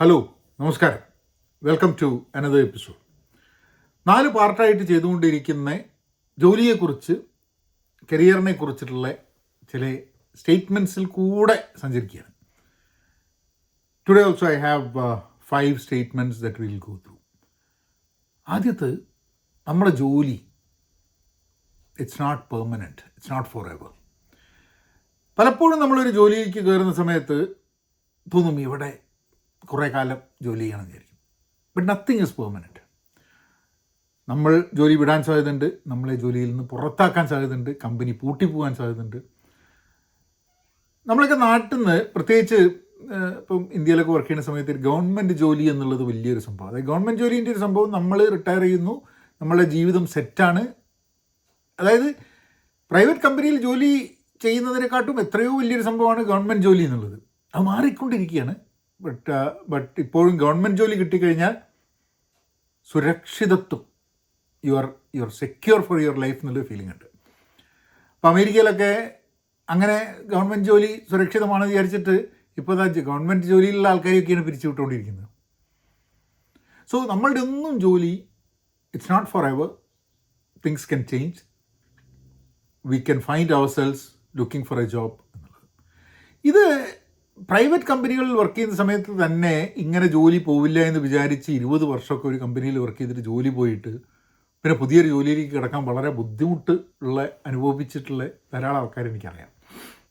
Hello, നമസ്കാരം. Welcome to another episode. 4 പാർട്ടായിട്ട് ചെയ്തുകൊണ്ടിരിക്കുന്ന ജോലിയെക്കുറിച്ച്, കരിയറിനെ കുറിച്ചിട്ടുള്ള ചില സ്റ്റേറ്റ്മെൻറ്റ്സിൽ കൂടെ സഞ്ചരിക്കുകയാണ്. Today also I have 5 statements that will go through. ആദ്യത്തെ, നമ്മുടെ ജോലി it's not permanent, it's not for ever. പലപ്പോഴും നമ്മളൊരു ജോലിയിലേക്ക് കയറുന്ന സമയത്ത് തോന്നും ഇവിടെ കുറേ കാലം ജോലി ചെയ്യണമെന്ന് വിചാരിക്കും. But nothing is permanent. നമ്മൾ ജോലി വിടാൻ സാധ്യതയുണ്ട്, നമ്മളെ ജോലിയിൽ നിന്ന് പുറത്താക്കാൻ സാധ്യതയുണ്ട്, കമ്പനി പൂട്ടിപ്പോകാൻ സാധ്യതയുണ്ട്. നമ്മളൊക്കെ നാട്ടിൽ നിന്ന്, പ്രത്യേകിച്ച് ഇപ്പം ഇന്ത്യയിലൊക്കെ വർക്ക് ചെയ്യുന്ന സമയത്ത് ഗവൺമെൻറ് ജോലി എന്നുള്ളത് വലിയൊരു സംഭവം. അതായത് ഗവൺമെൻറ് ജോലീൻ്റെ ഒരു സംഭവം, നമ്മൾ റിട്ടയർ ചെയ്യുന്നു, നമ്മളുടെ ജീവിതം സെറ്റാണ്. അതായത് പ്രൈവറ്റ് കമ്പനിയിൽ ജോലി ചെയ്യുന്നതിനെക്കാട്ടും എത്രയോ വലിയൊരു സംഭവമാണ് ഗവൺമെൻറ് ജോലി എന്നുള്ളത്. അത് മാറിക്കൊണ്ടിരിക്കുകയാണ്. ബട്ട് ഇപ്പോഴും ഗവൺമെൻറ് ജോലി കിട്ടിക്കഴിഞ്ഞാൽ സുരക്ഷിതത്വം, you are secure for your life എന്നുള്ളൊരു ഫീലിംഗ് ഉണ്ട്. അപ്പോൾ അമേരിക്കയിലൊക്കെ അങ്ങനെ ഗവൺമെൻറ് ജോലി സുരക്ഷിതമാണെന്ന് വിചാരിച്ചിട്ട് ഇപ്പോൾ ഗവൺമെൻറ് ജോലിയിലുള്ള ആൾക്കാരെയൊക്കെയാണ് പിരിച്ചു വിട്ടുകൊണ്ടിരിക്കുന്നത്. സോ നമ്മളുടെ ഒന്നും ജോലി it's not four ever. Things can change. We can find ourselves looking for a job എന്നുള്ളത്. ഇത് പ്രൈവറ്റ് കമ്പനികളിൽ വർക്ക് ചെയ്യുന്ന സമയത്ത് തന്നെ ഇങ്ങനെ ജോലി പോവില്ല എന്ന് വിചാരിച്ച് 20 വർഷമൊക്കെ ഒരു കമ്പനിയിൽ വർക്ക് ചെയ്തിട്ട് ജോലി പോയിട്ട് പിന്നെ പുതിയൊരു ജോലിയിലേക്ക് കിടക്കാൻ വളരെ ബുദ്ധിമുട്ട് അനുഭവിച്ചിട്ടുള്ള ധാരാളം ആൾക്കാർ എനിക്കറിയാം.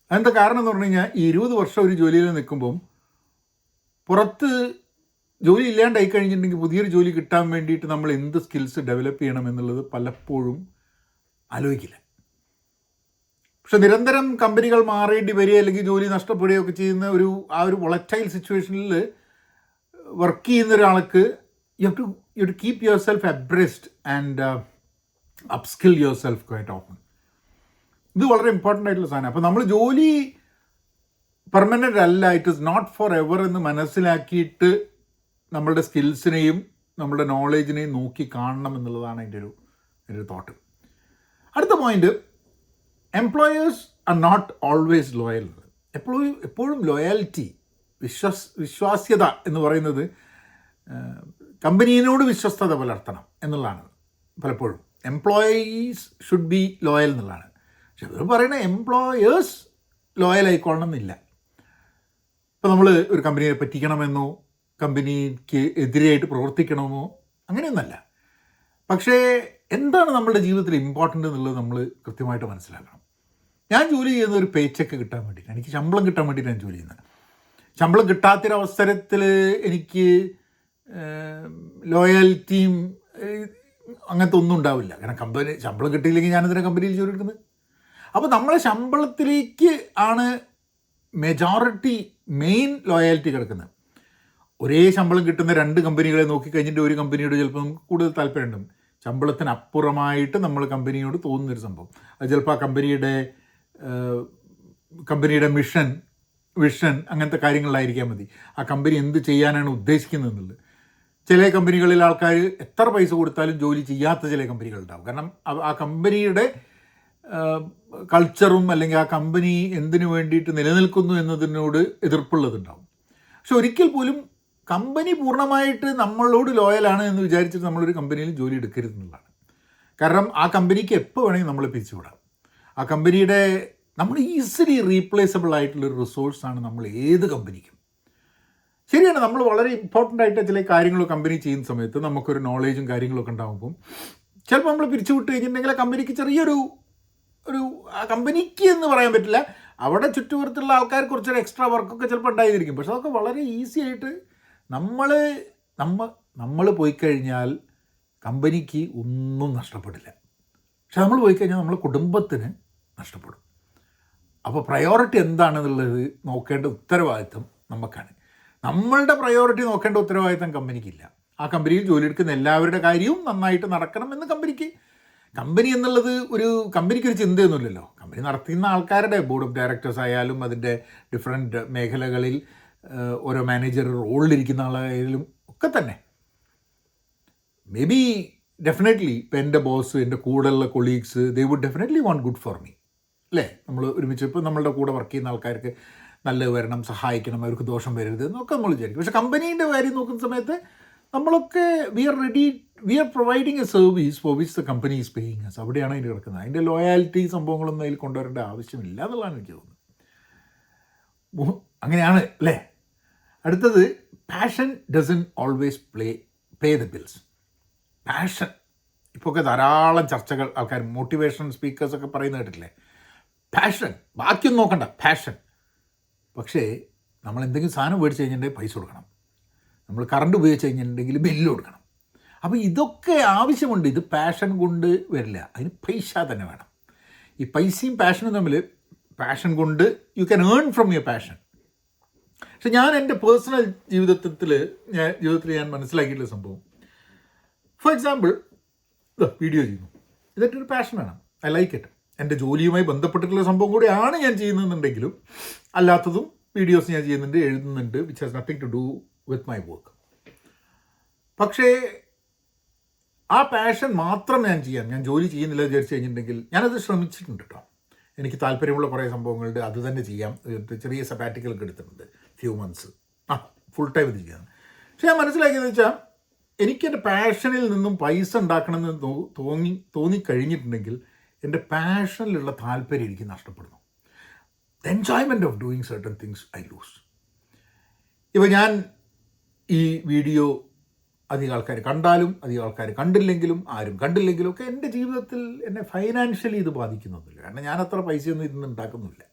അതെന്താ കാരണം എന്ന് പറഞ്ഞു കഴിഞ്ഞാൽ, ഈ 20 വർഷം ഒരു ജോലിയിൽ നിൽക്കുമ്പം പുറത്ത് ജോലി ഇല്ലാണ്ടായി കഴിഞ്ഞിട്ടുണ്ടെങ്കിൽ പുതിയൊരു ജോലി കിട്ടാൻ വേണ്ടിയിട്ട് നമ്മൾ എന്ത് സ്കിൽസ് ഡെവലപ്പ് ചെയ്യണം എന്നുള്ളത് പലപ്പോഴും ആലോചിക്കില്ല. പക്ഷെ നിരന്തരം കമ്പനികൾ മാറേണ്ടി വരിക അല്ലെങ്കിൽ ജോലി നഷ്ടപ്പെടുകയൊക്കെ ചെയ്യുന്ന ഒരു വൊളറ്റൈൽ സിറ്റുവേഷനിൽ വർക്ക് ചെയ്യുന്ന ഒരാൾക്ക് you have to keep yourself abreast and upskill yourself quite open. ഇത് വളരെ ഇമ്പോർട്ടൻ്റ് ആയിട്ടുള്ള സാധനം. അപ്പോൾ നമ്മൾ ജോലി പെർമനൻ്റ് അല്ല, it is not four ever എന്ന് മനസ്സിലാക്കിയിട്ട് നമ്മളുടെ സ്കിൽസിനെയും നമ്മളുടെ നോളേജിനെയും നോക്കി കാണണം എന്നുള്ളതാണ് എൻ്റെ ഒരു തോട്ട്. അടുത്ത point, employers are not always loyal. എപ്പോഴും ലോയാലിറ്റി, വിശ്വാസ്യത എന്ന് പറയുന്നത് കമ്പനിയോട് വിശ്വസ്തത പുലർത്തണം എന്നുള്ളതാണ് പലപ്പോഴും. എംപ്ലോയീസ് ഷുഡ് ബി ലോയൽ എന്നുള്ളതാണ്. പക്ഷെ അവർ പറയുന്ന എംപ്ലോയേഴ്സ് ലോയൽ ആയിക്കൊള്ളണം എന്നില്ല. ഇപ്പോൾ നമ്മൾ ഒരു കമ്പനിയെ പറ്റിക്കണമെന്നോ കമ്പനിക്ക് എതിരായിട്ട് പ്രവർത്തിക്കണമെന്നോ അങ്ങനെയൊന്നല്ല. പക്ഷേ എന്താണ് നമ്മളുടെ ജീവിതത്തിൽ ഇമ്പോർട്ടൻ്റ് എന്നുള്ളത് നമ്മൾ കൃത്യമായിട്ട് മനസ്സിലാക്കണം. ഞാൻ ജോലി ചെയ്യുന്ന ഒരു പേ ചെക്ക് കിട്ടാൻ വേണ്ടിയിട്ടാണ്, എനിക്ക് ശമ്പളം കിട്ടാൻ വേണ്ടിയിട്ടാണ് ഞാൻ ജോലി ചെയ്യുന്നത്. ശമ്പളം കിട്ടാത്തൊരവസരത്തിൽ എനിക്ക് ലോയാലിറ്റിയും അങ്ങനത്തെ ഒന്നും ഉണ്ടാവില്ല. കാരണം ശമ്പളം കിട്ടിയില്ലെങ്കിൽ ഞാനെന്തിനാണ് കമ്പനിയിൽ ജോലി എടുക്കുന്നത്? അപ്പോൾ നമ്മളെ ശമ്പളത്തിലേക്ക് ആണ് മെയിൻ ലോയാലിറ്റി കിടക്കുന്നത്. ഒരേ ശമ്പളം കിട്ടുന്ന 2 കമ്പനികളെ നോക്കിക്കഴിഞ്ഞിട്ട് ഒരു കമ്പനിയോട് ചിലപ്പോൾ നമുക്ക് കൂടുതൽ താല്പര്യമുണ്ടാകും. ശമ്പളത്തിനപ്പുറമായിട്ട് നമ്മൾ കമ്പനിയോട് തോന്നുന്നൊരു സംഭവം, അത് ചിലപ്പോൾ ആ കമ്പനിയുടെ വിഷൻ അങ്ങനത്തെ കാര്യങ്ങളിലായിരിക്കാൻ മതി. ആ കമ്പനി എന്ത് ചെയ്യാനാണ് ഉദ്ദേശിക്കുന്നത് എന്നുള്ളത്. ചില കമ്പനികളിൽ ആൾക്കാർ എത്ര പൈസ കൊടുത്താലും ജോലി ചെയ്യാത്ത ചില കമ്പനികളുണ്ടാവും. കാരണം ആ കമ്പനിയുടെ കൾച്ചറും അല്ലെങ്കിൽ ആ കമ്പനി എന്തിനു വേണ്ടിയിട്ട് നിലനിൽക്കുന്നു എന്നതിനോട് എതിർപ്പുള്ളതുണ്ടാവും. പക്ഷെ ഒരിക്കൽ പോലും കമ്പനി പൂർണ്ണമായിട്ട് നമ്മളോട് ലോയലാണ് എന്ന് വിചാരിച്ചിട്ട് നമ്മളൊരു കമ്പനിയിൽ ജോലി എടുക്കരുത് എന്നുള്ളതാണ്. കാരണം ആ കമ്പനിക്ക് എപ്പോൾ വേണമെങ്കിൽ നമ്മൾ പിരിച്ചുവിടാം. ആ കമ്പനിയുടെ നമ്മൾ ഈസിലി റീപ്ലേസബിൾ ആയിട്ടുള്ളൊരു റിസോഴ്സാണ് നമ്മൾ ഏത് കമ്പനിക്കും. ശരിയാണ്, നമ്മൾ വളരെ ഇമ്പോർട്ടൻ്റ് ആയിട്ട് ചില കാര്യങ്ങൾ കമ്പനി ചെയ്യുന്ന സമയത്ത് നമുക്കൊരു നോളേജും കാര്യങ്ങളൊക്കെ ഉണ്ടാകുമ്പം ചിലപ്പോൾ നമ്മൾ പിരിച്ചുവിട്ട് കഴിഞ്ഞിട്ടുണ്ടെങ്കിൽ ആ കമ്പനിക്ക് ചെറിയൊരു ആ കമ്പനിക്ക് എന്ന് പറയാൻ പറ്റില്ല, അവിടെ ചുറ്റുപുറത്തുള്ള ആൾക്കാർ കുറച്ചൊരു എക്സ്ട്രാ വർക്കൊക്കെ ചിലപ്പോൾ ഉണ്ടായിരിക്കും. പക്ഷെ അതൊക്കെ വളരെ ഈസി ആയിട്ട് നമ്മൾ പോയി കഴിഞ്ഞാൽ കമ്പനിക്ക് ഒന്നും നഷ്ടപ്പെടില്ല. പക്ഷെ നമ്മൾ പോയി കഴിഞ്ഞാൽ നമ്മളെ കുടുംബത്തിന് നഷ്ടപ്പെടും. അപ്പോൾ പ്രയോറിറ്റി എന്താണെന്നുള്ളത് നോക്കേണ്ട ഉത്തരവാദിത്തം നമുക്കാണ്. നമ്മളുടെ പ്രയോറിറ്റി നോക്കേണ്ട ഉത്തരവാദിത്തം കമ്പനിക്കില്ല. ആ കമ്പനിയിൽ ജോലി എടുക്കുന്ന എല്ലാവരുടെ കാര്യവും നന്നായിട്ട് നടക്കണമെന്ന് കമ്പനി എന്നുള്ളത് കമ്പനിക്കൊരു ചിന്തയൊന്നുമില്ലല്ലോ. കമ്പനി നടത്തുന്ന ആൾക്കാരുടെ ബോർഡ് ഓഫ് ഡയറക്ടേഴ്സ് ആയാലും അതിൻ്റെ ഡിഫറെൻറ്റ് മേഖലകളിൽ ഓരോ മാനേജർ റോളിലിരിക്കുന്ന ആളായാലും ഒക്കെ തന്നെ മേ ബി ഡെഫിനറ്റ്ലി ഇപ്പം എൻ്റെ ബോസ്, എൻ്റെ കൂടെയുള്ള colleagues, they would definitely want good for me, അല്ലേ? നമ്മൾ ഒരുമിച്ച് ഇപ്പോൾ നമ്മളുടെ കൂടെ വർക്ക് ചെയ്യുന്ന ആൾക്കാർക്ക് നല്ലത് വരണം, സഹായിക്കണം, അവർക്ക് ദോഷം വരരുത് എന്നൊക്കെ നമ്മൾ വിചാരിക്കും. പക്ഷേ കമ്പനീൻ്റെ കാര്യം നോക്കുന്ന സമയത്ത് നമ്മളൊക്കെ we are providing a service for which the company is paying us. അവിടെയാണ് അതിന് കിടക്കുന്നത്. അതിൻ്റെ ലോയാലിറ്റി സംഭവങ്ങളൊന്നും അതിൽ കൊണ്ടുവരേണ്ട ആവശ്യമില്ല എന്നുള്ളതാണ് എനിക്ക് തോന്നുന്നത്. അങ്ങനെയാണ് അല്ലേ? അടുത്തത്, passion doesn't always pay the bills. Passion ഇപ്പോഴൊക്കെ ധാരാളം ചർച്ചകൾ, ആൾക്കാർ മോട്ടിവേഷൻ സ്പീക്കേഴ്സൊക്കെ പറയുന്നത് കേട്ടിട്ടില്ലേ? പാഷൻ, ബാക്കിയൊന്നും നോക്കണ്ട, പാഷൻ. പക്ഷേ നമ്മൾ എന്തെങ്കിലും സാധനം മേടിച്ച് കഴിഞ്ഞിട്ടുണ്ടെങ്കിൽ പൈസ കൊടുക്കണം, നമ്മൾ കറണ്ട് ഉപയോഗിച്ച് കഴിഞ്ഞിട്ടുണ്ടെങ്കിൽ ബില്ല് കൊടുക്കണം. അപ്പോൾ ഇതൊക്കെ ആവശ്യമുണ്ട്. ഇത് പാഷൻ കൊണ്ട് വരില്ല, അതിന് പൈസ തന്നെ വേണം. ഈ പൈസയും പാഷനും തമ്മിൽ, പാഷൻ കൊണ്ട് you can earn from your passion. പക്ഷെ ഞാൻ എൻ്റെ പേഴ്സണൽ ജീവിതത്തിൽ ഞാൻ മനസ്സിലാക്കിയിട്ടുള്ള സംഭവം, ഫോർ എക്സാമ്പിൾ വീഡിയോ ചെയ്യുന്നു, ഇതൊക്കെ ഒരു പാഷനാണ്, ഐ ലൈക്ക് ഇറ്റ്. എൻ്റെ ജോലിയുമായി ബന്ധപ്പെട്ടിട്ടുള്ള സംഭവം കൂടിയാണ് ഞാൻ ചെയ്യുന്നതെന്നുണ്ടെങ്കിലും അല്ലാത്തതും വീഡിയോസ് ഞാൻ ചെയ്യുന്നുണ്ട്, എഴുതുന്നുണ്ട്, which has nothing to do with my work. പക്ഷേ ആ പാഷൻ മാത്രം ഞാൻ ജോലി ചെയ്യുന്നില്ല വിചാരിച്ചു കഴിഞ്ഞിട്ടുണ്ടെങ്കിൽ ഞാനത് ശ്രമിച്ചിട്ടുണ്ട് കേട്ടോ. എനിക്ക് താല്പര്യമുള്ള കുറേ സംഭവങ്ങളുണ്ട്, അത് തന്നെ ചെയ്യാം. ചെറിയ സബാറ്റിക്കലൊക്കെ എടുത്തിട്ടുണ്ട്, ഫ്യൂ മന്ത്സ് ഫുൾ ടൈം ഇത് ചെയ്യാം. പക്ഷെ ഞാൻ മനസ്സിലാക്കിയെന്ന് വെച്ചാൽ എനിക്കെൻ്റെ പാഷനിൽ നിന്നും പൈസ ഉണ്ടാക്കണമെന്ന് തോന്നിക്കഴിഞ്ഞിട്ടുണ്ടെങ്കിൽ എൻ്റെ പാഷനിലുള്ള താല്പര്യം എനിക്ക് നഷ്ടപ്പെടുന്നു. The enjoyment of doing certain things I loose. ഇപ്പോൾ ഞാൻ ഈ വീഡിയോ അധികം ആൾക്കാർ കണ്ടാലും അധികം ആൾക്കാർ കണ്ടില്ലെങ്കിലും ആരും കണ്ടില്ലെങ്കിലും ഒക്കെ എൻ്റെ ജീവിതത്തിൽ എന്നെ ഫൈനാൻഷ്യലി ഇത് ബാധിക്കുന്നൊന്നുമില്ല. കാരണം ഞാൻ അത്ര പൈസയൊന്നും ഇതിന്ന് ഉണ്ടാക്കുന്നില്ല.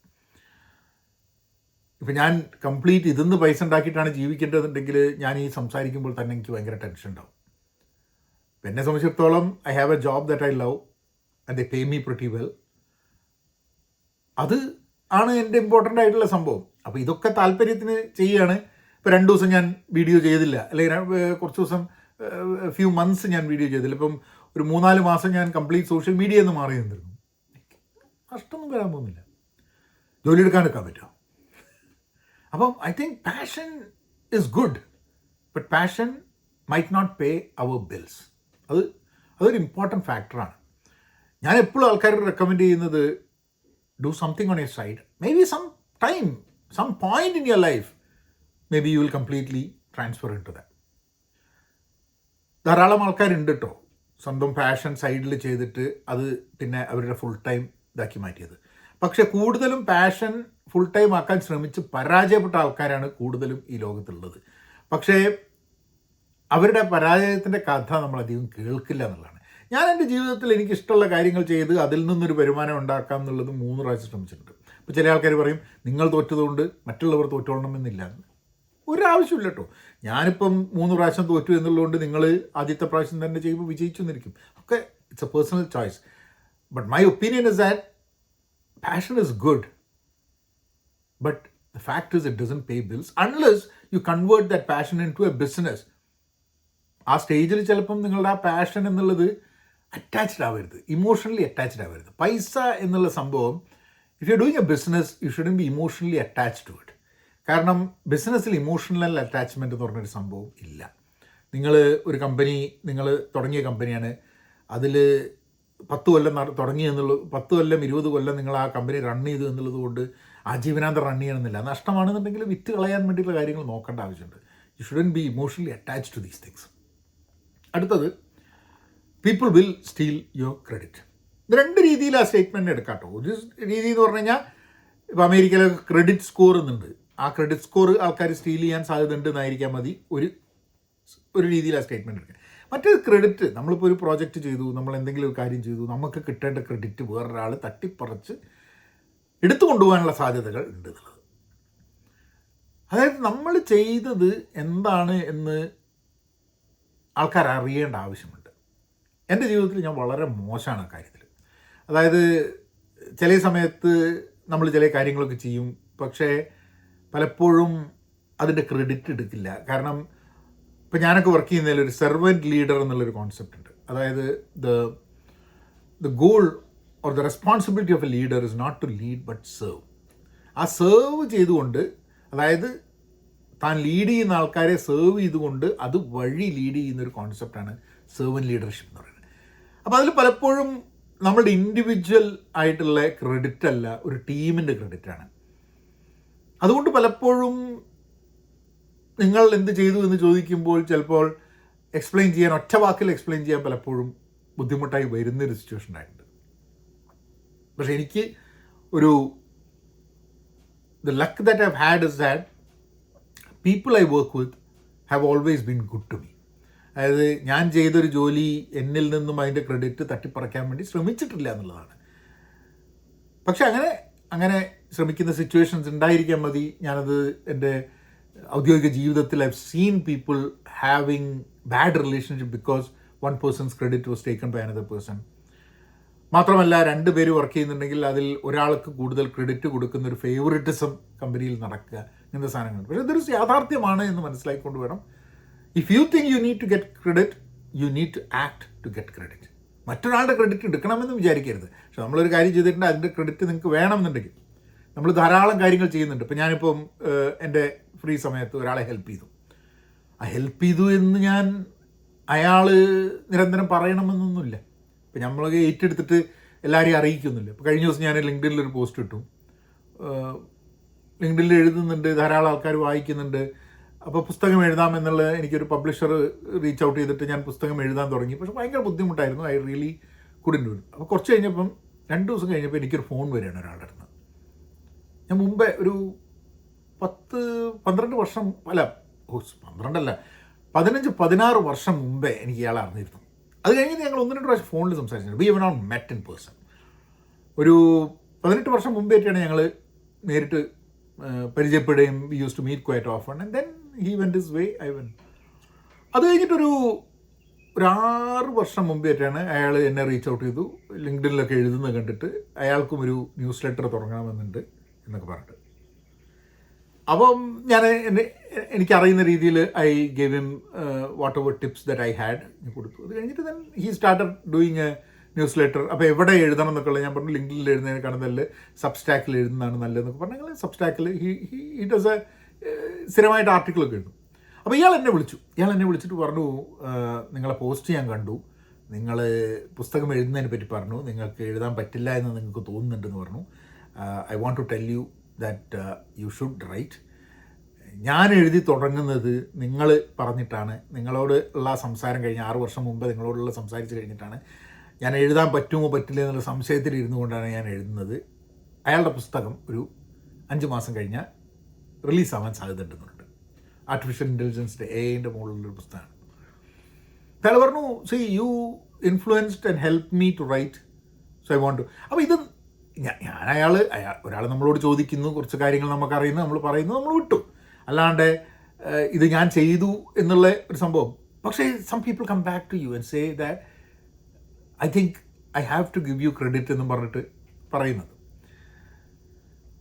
ഇപ്പം ഞാൻ കംപ്ലീറ്റ് ഇതിന്ന് പൈസ ഉണ്ടാക്കിയിട്ടാണ് ജീവിക്കേണ്ടതുണ്ടെങ്കിൽ ഞാൻ ഈ സംസാരിക്കുമ്പോൾ തന്നെ എനിക്ക് ഭയങ്കര ടെൻഷൻ ഉണ്ടാവും. എന്നെ സംബന്ധിച്ചിടത്തോളം I have A job that I love and they pay me pretty well. അത് ആണ് എൻ്റെ ഇമ്പോർട്ടൻ്റ് ആയിട്ടുള്ള സംഭവം. അപ്പോൾ ഇതൊക്കെ താല്പര്യത്തിന് ചെയ്യുകയാണ്. ഇപ്പോൾ 2 ദിവസം ഞാൻ വീഡിയോ ചെയ്തില്ല, അല്ലെങ്കിൽ കുറച്ച് ദിവസം ഫ്യൂ മന്ത്സ് ഞാൻ വീഡിയോ ചെയ്തില്ല. ഇപ്പം ഒരു 3-4 മാസം ഞാൻ കംപ്ലീറ്റ് സോഷ്യൽ മീഡിയയിൽ നിന്ന് മാറി നിന്നിരുന്നു. നഷ്ടമൊന്നും വരാൻ പോകുന്നില്ല, ജോലി എടുക്കാനൊക്കെ പറ്റുമോ? അപ്പം I think passion is good, but passion might not pay our bills. അതൊരു ഇമ്പോർട്ടൻറ്റ് ഫാക്ടറാണ്. ഞാൻ എപ്പോഴും ആൾക്കാർക്ക് റെക്കമെൻഡ് ചെയ്യുന്നത്, do something on your side. Maybe some time, some point in your life, maybe you will completely transfer into that. ധാരാളം ആൾക്കാരുണ്ട് കേട്ടോ, സ്വന്തം പാഷൻ സൈഡിൽ ചെയ്തിട്ട് അത് പിന്നെ അവരുടെ ഫുൾ ടൈം ഇതാക്കി മാറ്റിയത്. പക്ഷെ കൂടുതലും പാഷൻ ഫുൾ ടൈം ആക്കാൻ ശ്രമിച്ച് പരാജയപ്പെട്ട ആൾക്കാരാണ് കൂടുതലും ഈ ലോകത്തുള്ളത്. പക്ഷേ അവരുടെ പരാജയത്തിൻ്റെ കഥ നമ്മളധികം കേൾക്കില്ല എന്നുള്ളതാണ്. ഞാൻ എൻ്റെ ജീവിതത്തിൽ എനിക്കിഷ്ടമുള്ള കാര്യങ്ങൾ ചെയ്ത് അതിൽ നിന്നൊരു വരുമാനം ഉണ്ടാക്കാം എന്നുള്ളത് 3 പ്രാവശ്യം ശ്രമിച്ചിട്ടുണ്ട്. ഇപ്പോൾ ചില ആൾക്കാർ പറയും, നിങ്ങൾ തോറ്റതുകൊണ്ട് മറ്റുള്ളവർ തോറ്റോളണമെന്നില്ല. ഒരാവശ്യമില്ല കേട്ടോ. ഞാനിപ്പം 3 പ്രാവശ്യം തോറ്റു എന്നുള്ളതുകൊണ്ട് നിങ്ങൾ ആദ്യത്തെ പ്രാവശ്യം തന്നെ ചെയ്യുമ്പോൾ വിജയിച്ചു എന്നിരിക്കും. Okay it's a personal choice. But my opinion is that passion is good, but the fact is it doesn't pay bills unless you convert that passion into a business. ആ സ്റ്റേജിൽ ചിലപ്പം നിങ്ങളുടെ ആ പാഷൻ എന്നുള്ളത് attached ആവരുത്, emotionally attached ആവരുത്. പൈസ എന്നുള്ള സംഭവം, if you are doing a business you shouldn't be emotionally attached to it. കാരണം ബിസിനസ്സിൽ ഇമോഷണൽ അറ്റാച്ച്മെൻറ്റ് എന്ന് പറഞ്ഞൊരു സംഭവം ഇല്ല. നിങ്ങൾ ഒരു കമ്പനി, നിങ്ങൾ തുടങ്ങിയ കമ്പനിയാണ്, അതിൽ 10 കൊല്ലം തുടങ്ങി എന്നുള്ളത്, 10 കൊല്ലം 20 കൊല്ലം നിങ്ങൾ ആ കമ്പനി റൺ ചെയ്തു എന്നുള്ളത് കൊണ്ട് ആജീവനാന്തം റൺ ചെയ്യണമെന്നില്ല. നഷ്ടമാണെന്നുണ്ടെങ്കിൽ വിറ്റ് കളയാൻ വേണ്ടിയിട്ടുള്ള കാര്യങ്ങൾ നോക്കേണ്ട ആവശ്യമുണ്ട്. You shouldn't be emotionally attached to these things. അടുത്തത്, people will steal your credit. ഇത് 2 രീതിയിൽ ആ സ്റ്റേറ്റ്മെൻറ്റ് എടുക്കാം കേട്ടോ. ഒരു രീതി എന്ന് പറഞ്ഞു കഴിഞ്ഞാൽ, ഇപ്പോൾ അമേരിക്കയിലെ ക്രെഡിറ്റ് സ്കോർ എന്നുണ്ട്. ആ ക്രെഡിറ്റ് സ്കോർ ആൾക്കാർ സ്റ്റീൽ ചെയ്യാൻ സാധ്യത ഉണ്ടെന്നായിരിക്കാം മതി ഒരു രീതിയിൽ ആ സ്റ്റേറ്റ്മെൻറ്റ് എടുക്കുക. മറ്റൊരു ക്രെഡിറ്റ്, നമ്മളിപ്പോൾ ഒരു പ്രോജക്റ്റ് ചെയ്തു, നമ്മൾ എന്തെങ്കിലും ഒരു കാര്യം ചെയ്തു, നമുക്ക് കിട്ടേണ്ട ക്രെഡിറ്റ് വേറൊരാൾ തട്ടിപ്പറിച്ച് എടുത്തു കൊണ്ടുപോകാനുള്ള സാധ്യതകൾ ഉണ്ട് എന്നുള്ളത്. അതായത് നമ്മൾ ചെയ്തത് എന്താണ് എന്ന് ആൾക്കാർ അറിയേണ്ട ആവശ്യമുണ്ട്. എൻ്റെ ജീവിതത്തിൽ ഞാൻ വളരെ മോശമാണ് ആ കാര്യത്തിൽ. അതായത് ചില സമയത്ത് നമ്മൾ ചില കാര്യങ്ങളൊക്കെ ചെയ്യും, പക്ഷേ പലപ്പോഴും അതിൻ്റെ ക്രെഡിറ്റ് എടുക്കില്ല. കാരണം ഇപ്പോൾ ഞാനൊക്കെ വർക്ക് ചെയ്യുന്നതിൽ ഒരു സെർവൻറ്റ് ലീഡർ എന്നുള്ളൊരു കോൺസെപ്റ്റ് ഉണ്ട്. അതായത് the goal or the responsibility of a leader is not to lead but serve. ആ സെർവ് ചെയ്തുകൊണ്ട്, അതായത് താൻ ലീഡ് ചെയ്യുന്ന ആൾക്കാരെ സെർവ് ചെയ്തുകൊണ്ട് അത് വഴി ലീഡ് ചെയ്യുന്നൊരു കോൺസെപ്റ്റാണ് സെർവൻറ്റ് ലീഡർഷിപ്പ് എന്ന് പറയുന്നത്. അപ്പോൾ അതിൽ പലപ്പോഴും നമ്മളുടെ ഇൻഡിവിജ്വൽ ആയിട്ടുള്ള ക്രെഡിറ്റ് അല്ല, ഒരു ടീമിൻ്റെ ക്രെഡിറ്റാണ്. അതുകൊണ്ട് പലപ്പോഴും നിങ്ങൾ എന്ത് ചെയ്തു എന്ന് ചോദിക്കുമ്പോൾ ചിലപ്പോൾ എക്സ്പ്ലെയിൻ ചെയ്യാൻ, ഒറ്റ വാക്കിൽ എക്സ്പ്ലെയിൻ ചെയ്യാൻ പലപ്പോഴും ബുദ്ധിമുട്ടായി വരുന്നൊരു സിറ്റുവേഷൻ ആയിട്ടുണ്ട്. പക്ഷെ എനിക്ക് ഒരു the luck that I've had is that people I work with have always been good to me. അതായത് ഞാൻ ചെയ്തൊരു ജോലി എന്നിൽ നിന്നും അതിൻ്റെ ക്രെഡിറ്റ് തട്ടിപ്പറിക്കാൻ വേണ്ടി ശ്രമിച്ചിട്ടില്ല എന്നുള്ളതാണ്. പക്ഷെ അങ്ങനെ ശ്രമിക്കുന്ന സിറ്റുവേഷൻസ് ഉണ്ടായിരിക്കാൻ മതി. ഞാനത് എൻ്റെ ഔദ്യോഗിക ജീവിതത്തിൽ I've seen people having bad relationship because one person's credit was taken by another person. മാത്രമല്ല, 2 പേര് വർക്ക് ചെയ്യുന്നുണ്ടെങ്കിൽ അതിൽ ഒരാൾക്ക് കൂടുതൽ ക്രെഡിറ്റ് കൊടുക്കുന്ന ഒരു ഫേവറിറ്റിസം കമ്പനിയിൽ നടക്കുക, ഇങ്ങനത്തെ സാധനങ്ങൾ. പക്ഷേ ഇതൊരു യാഥാർത്ഥ്യമാണ് എന്ന് മനസ്സിലാക്കിക്കൊണ്ട് വേണം. If you think you need to get credit, you need to act to get credit. മറ്റൊരാളുടെ ക്രെഡിറ്റ് എടുക്കണമെന്ന് വിചാരിക്കരുത്. പക്ഷെ നമ്മളൊരു കാര്യം ചെയ്തിട്ടുണ്ട്, അതിൻ്റെ ക്രെഡിറ്റ് നിങ്ങൾക്ക് വേണമെന്നുണ്ടെങ്കിൽ നമ്മൾ ധാരാളം കാര്യങ്ങൾ ചെയ്യുന്നുണ്ട്. ഇപ്പം ഞാനിപ്പം എൻ്റെ ഫ്രീ സമയത്ത് ഒരാളെ ഹെൽപ്പ് ചെയ്തു. ആ ഹെൽപ്പ് ചെയ്തു എന്ന് ഞാൻ അയാൾ നിരന്തരം പറയണമെന്നൊന്നുമില്ല. ഇപ്പം നമ്മളൊക്കെ ഏറ്റെടുത്തിട്ട് എല്ലാവരെയും അറിയിക്കുന്നില്ല. ഇപ്പോൾ കഴിഞ്ഞ ദിവസം ഞാൻ ലിങ്ക്ഡിനിലൊരു പോസ്റ്റ് ഇട്ടു. ലിങ്ക്ഡിനിൽ എഴുതുന്നുണ്ട്, ധാരാളം ആൾക്കാർ വായിക്കുന്നുണ്ട്. അപ്പോൾ പുസ്തകം എഴുതാമെന്നുള്ള എനിക്കൊരു പബ്ലിഷർ റീച്ച് ഔട്ട് ചെയ്തിട്ട് ഞാൻ പുസ്തകം എഴുതാൻ തുടങ്ങി. പക്ഷേ ഭയങ്കര ബുദ്ധിമുട്ടായിരുന്നു. I really couldn't do it. അപ്പോൾ കുറച്ച് കഴിഞ്ഞപ്പം 2 ദിവസം കഴിഞ്ഞപ്പോൾ എനിക്കൊരു ഫോൺ വരികയാണ് ഒരാളുടെ അടുത്ത്. ഞാൻ മുമ്പേ ഒരു 12 വർഷം, അല്ല 12 15-16 വർഷം മുമ്പേ എനിക്ക് ഇയാളെ അറിഞ്ഞിരുന്നു. അത് കഴിഞ്ഞ് ഞങ്ങൾ 1-2 പ്രാവശ്യം ഫോണിൽ സംസാരിച്ചിട്ടുണ്ട്. We have not met in person. ഒരു 18 വർഷം മുമ്പേറ്റാണ് ഞങ്ങൾ നേരിട്ട് പരിചയപ്പെടുകയും we used to meet quite often. And then he went his way, I went. അത് കഴിഞ്ഞിട്ടൊരു 6 വർഷം മുമ്പേറ്റാണ് അയാൾ എന്നെ റീച്ച് ഔട്ട് ചെയ്തു. ലിങ്ക്ഡിനിലൊക്കെ എഴുതുന്നത് കണ്ടിട്ട് അയാൾക്കും ഒരു ന്യൂസ് ലെറ്റർ തുടങ്ങണമെന്നുണ്ട് എന്നൊക്കെ പറഞ്ഞിട്ട്. അപ്പം ഞാൻ എനിക്കറിയുന്ന രീതിയിൽ I gave him what ever tips that I had കൊടുത്തു. അത് കഴിഞ്ഞിട്ട് then he started doing A news letter. അപ്പോൾ എവിടെ എഴുതണം എന്നൊക്കെ ഞാൻ പറഞ്ഞു, ലിങ്ക്ഡിനിൽ എഴുതുന്നതിനേക്കാളും നല്ല സബ്സ്റ്റാക്കിൽ എഴുതുന്നതാണ് നല്ലതെന്നൊക്കെ പറഞ്ഞാൽ സബ്സ്റ്റാക്കിൽ ഹി ഡസ് എ സ്ഥിരമായിട്ട് ആർട്ടിക്കിളൊക്കെ എഴുതും. അപ്പോൾ ഇയാൾ എന്നെ വിളിച്ചിട്ട് പറഞ്ഞു, നിങ്ങളെ പോസ്റ്റ് ഞാൻ കണ്ടു, നിങ്ങൾ പുസ്തകം എഴുതുന്നതിനെ പറ്റി പറഞ്ഞു, നിങ്ങൾക്ക് എഴുതാൻ പറ്റില്ല എന്ന് നിങ്ങൾക്ക് തോന്നുന്നുണ്ടെന്ന് പറഞ്ഞു. I want to tell you that you should write. ഞാൻ എഴുതി തുടങ്ങുന്നത് നിങ്ങൾ പറഞ്ഞിട്ടാണ്. നിങ്ങളോട് ഉള്ള സംസാരം കഴിഞ്ഞ് 6 വർഷം മുമ്പ് നിങ്ങളോടുള്ള സംസാരിച്ച് കഴിഞ്ഞിട്ടാണ്. ഞാൻ എഴുതാൻ പറ്റുമോ പറ്റില്ല എന്നുള്ള സംശയത്തിൽ ഇരുന്നു കൊണ്ടാണ് ഞാൻ എഴുതുന്നത്. അയാളുടെ പുസ്തകം ഒരു 5 മാസം കഴിഞ്ഞാൽ റിലീസാവാൻ സാധ്യത ഉണ്ടെന്നുണ്ട്. ആർട്ടിഫിഷ്യൽ ഇൻ്റലിജൻസിൻ്റെ AI മുകളിലുള്ളൊരു പുസ്തകമാണ്. അയാൾ പറഞ്ഞു, see you influenced and help me to write, so I want to. അപ്പോൾ ഇത് ഒരാൾ നമ്മളോട് ചോദിക്കുന്നു, കുറച്ച് കാര്യങ്ങൾ നമുക്കറിയുന്നു, നമ്മൾ പറയുന്നു, നമ്മൾ വിട്ടു. അല്ലാണ്ട് ഇത് ഞാൻ ചെയ്തു എന്നുള്ള ഒരു സംഭവം. പക്ഷേ some people come back to you and say that I think I have to give you credit എന്നും പറഞ്ഞിട്ട് പറയുന്നത്.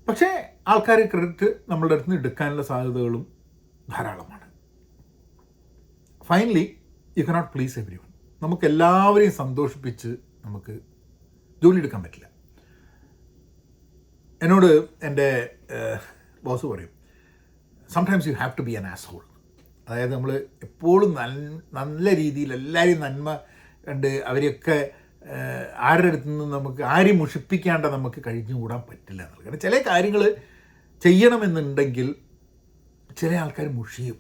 പക്ഷേ ആൾക്കാർ ക്രെഡിറ്റ് നമ്മളുടെ അടുത്ത് നിന്ന് എടുക്കാനുള്ള സാധ്യതകളും ധാരാളമാണ്. Finally you cannot please everyone. നമുക്ക് എല്ലാവരെയും സന്തോഷിപ്പിച്ച് നമുക്ക് ജോലി എടുക്കാൻ പറ്റില്ല. എന്നോട് എൻ്റെ ബോസ് പറയും, sometimes you have to be an asshole. അതായത് നമ്മൾ എപ്പോഴും നല്ല രീതിയിൽ എല്ലാവരെയും നന്മ കണ്ട് അവരെയൊക്കെ ആരുടെ അടുത്ത് നിന്ന് നമുക്ക് ആരെയും മുഷിപ്പിക്കാണ്ട് നമുക്ക് കഴിഞ്ഞുകൂടാൻ പറ്റില്ല എന്നുള്ളത്. കാരണം ചില കാര്യങ്ങൾ ചെയ്യണമെന്നുണ്ടെങ്കിൽ ചില ആൾക്കാർ മുഷിയും.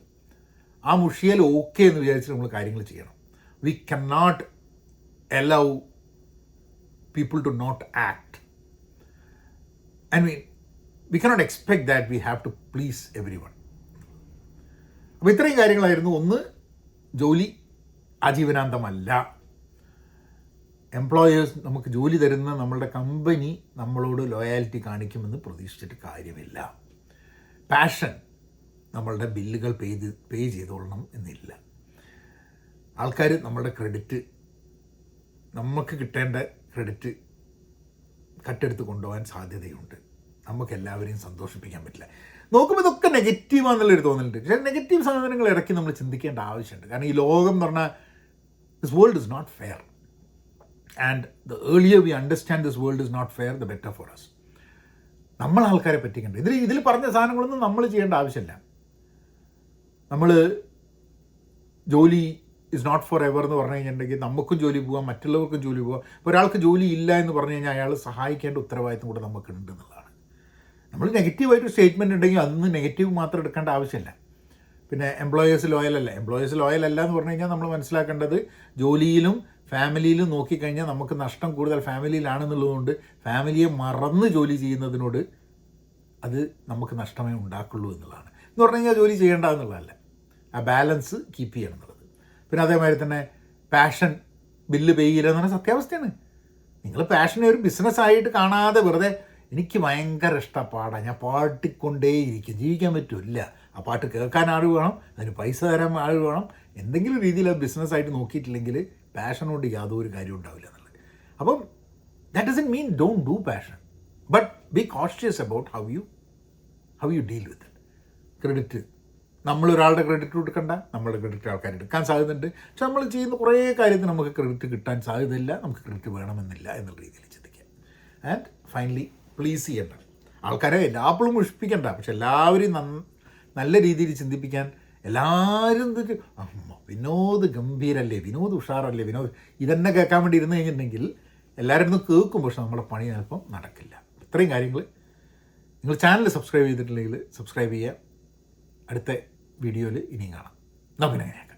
ആ മുഷിയൽ ഓക്കെ എന്ന് വിചാരിച്ച് നമ്മൾ കാര്യങ്ങൾ ചെയ്യണം. We can not allow people to not act. I mean, we cannot expect that we have to please everyone. അപ്പോൾ ഇത്രയും കാര്യങ്ങളായിരുന്നു. ഒന്ന്, ജോലി ആജീവനാന്തമല്ല. എംപ്ലോയേഴ്സ്, നമുക്ക് ജോലി തരുന്ന നമ്മളുടെ കമ്പനി നമ്മളോട് ലോയാലിറ്റി കാണിക്കുമെന്ന് പ്രതീക്ഷിച്ചിട്ട് കാര്യമില്ല. പാഷൻ, നമ്മളുടെ ബില്ലുകൾ പേ ചെയ്തോളണം എന്നില്ല. ആൾക്കാർ നമ്മളുടെ ക്രെഡിറ്റ്, നമുക്ക് കിട്ടേണ്ട ക്രെഡിറ്റ് കട്ടെടുത്ത് കൊണ്ടുപോകാൻ സാധ്യതയുണ്ട്. നമുക്ക് എല്ലാവരെയും സന്തോഷിപ്പിക്കാൻ പറ്റില്ല. നോക്കുമ്പോൾ ഇതൊക്കെ നെഗറ്റീവാണെന്നുള്ളൊരു തോന്നലുണ്ട്. പക്ഷേ നെഗറ്റീവ് സാധനങ്ങൾ ഇടയ്ക്ക് നമ്മൾ ചിന്തിക്കേണ്ട ആവശ്യമുണ്ട്. കാരണം ഈ ലോകം എന്ന് പറഞ്ഞാൽ this world is not fair. And the earlier we understand this world is not fair, the better for us. നമ്മൾ ആൾക്കാരെ പറ്റിക്കണ്ട. ഇതിൽ പറഞ്ഞ സാധനങ്ങളൊന്നും നമ്മൾ ചെയ്യേണ്ട ആവശ്യമില്ല. നമ്മൾ ജോലി ഇസ് നോട്ട് ഫോർ എവർ എന്ന് പറഞ്ഞു കഴിഞ്ഞിട്ടുണ്ടെങ്കിൽ നമുക്കും ജോലി പോകാം, മറ്റുള്ളവർക്കും ജോലി പോകാം. ഇപ്പോൾ ഒരാൾക്ക് ജോലി ഇല്ല എന്ന് പറഞ്ഞു കഴിഞ്ഞാൽ അയാൾ സഹായിക്കേണ്ട ഉത്തരവാദിത്വം കൂടെ നമുക്കുണ്ട് എന്നുള്ളതാണ്. നമ്മൾ നെഗറ്റീവായിട്ട് സ്റ്റേറ്റ്മെൻറ്റ് ഉണ്ടെങ്കിൽ അതൊന്നും നെഗറ്റീവ് മാത്രം എടുക്കേണ്ട ആവശ്യമില്ല. പിന്നെ എംപ്ലോയേഴ്സ് ലോയലല്ല എന്ന് പറഞ്ഞു കഴിഞ്ഞാൽ നമ്മൾ മനസ്സിലാക്കേണ്ടത് ജോലിയിലും ഫാമിലിയിലും നോക്കിക്കഴിഞ്ഞാൽ നമുക്ക് നഷ്ടം കൂടുതൽ ഫാമിലിയിലാണെന്നുള്ളതുകൊണ്ട് ഫാമിലിയെ മറന്ന് ജോലി ചെയ്യുന്നതിനോട് അത് നമുക്ക് നഷ്ടമേ ഉണ്ടാക്കുള്ളൂ എന്നുള്ളതാണ്. എന്ന് പറഞ്ഞു കഴിഞ്ഞാൽ ജോലി ചെയ്യേണ്ട എന്നുള്ളതല്ല, ആ ബാലൻസ് കീപ്പ് ചെയ്യണം എന്നുള്ളത്. പിന്നെ അതേമാതിരി തന്നെ പാഷൻ ബില്ല് പേ ചെയ്യില്ല എന്ന് പറഞ്ഞാൽ സത്യാവസ്ഥയാണ്. നിങ്ങൾ പാഷനെ ഒരു ബിസിനസ്സായിട്ട് കാണാതെ വെറുതെ എനിക്ക് ഭയങ്കര ഇഷ്ടപ്പാടാണ്, ഞാൻ പാട്ടിക്കൊണ്ടേയിരിക്കും, ജീവിക്കാൻ പറ്റില്ല, ആ പാട്ട് കേൾക്കാൻ ആൾ വേണം, അതിന് പൈസ തരാൻ ആൾ വേണം, എന്തെങ്കിലും രീതിയിൽ അത് ബിസിനസ്സായിട്ട് നോക്കിയിട്ടില്ലെങ്കിൽ പാഷൻ കൊണ്ട് യാതൊരു കാര്യം ഉണ്ടാവില്ല എന്നുള്ളത്. അപ്പം that doesn't mean don't do passion, but be conscious about how you deal with it. Credit നമ്മളൊരാളുടെ ക്രെഡിറ്റ് കൊടുക്കണ്ട, നമ്മളുടെ ക്രെഡിറ്റ് ആൾക്കാർ എടുക്കാൻ സാധ്യതയുണ്ട്. പക്ഷെ നമ്മൾ ചെയ്യുന്ന കുറേ കാര്യത്തിന് നമുക്ക് ക്രെഡിറ്റ് കിട്ടാൻ സാധ്യതയില്ല, നമുക്ക് ക്രെഡിറ്റ് വേണമെന്നില്ല എന്നുള്ള രീതിയിൽ ചിന്തിക്കുക. ആൻഡ് ഫൈനലി പ്ലീസ് ചെയ്യേണ്ട ആൾക്കാരെ എല്ലാപ്പോഴും മുഷിപ്പിക്കേണ്ട, പക്ഷെ എല്ലാവരെയും നല്ല രീതിയിൽ ചിന്തിപ്പിക്കാൻ എല്ലാവരും വിനോദ് ഗംഭീരല്ലേ, വിനോദ് ഉഷാറല്ലേ, വിനോദ് ഇതന്നെ കേൾക്കാൻ വേണ്ടി ഇരുന്ന് കഴിഞ്ഞിട്ടുണ്ടെങ്കിൽ എല്ലാവരും ഒന്ന് കേൾക്കും, പക്ഷെ നമ്മുടെ പണി ചിലപ്പം നടക്കില്ല. ഇത്രയും കാര്യങ്ങൾ നിങ്ങൾ ചാനൽ സബ്സ്ക്രൈബ് ചെയ്തിട്ടില്ലെങ്കിൽ സബ്സ്ക്രൈബ് ചെയ്യുക. അടുത്ത വീഡിയോയിൽ ഇനിയും കാണാം. നമുക്കിനെങ്ങനെയാക്കാം.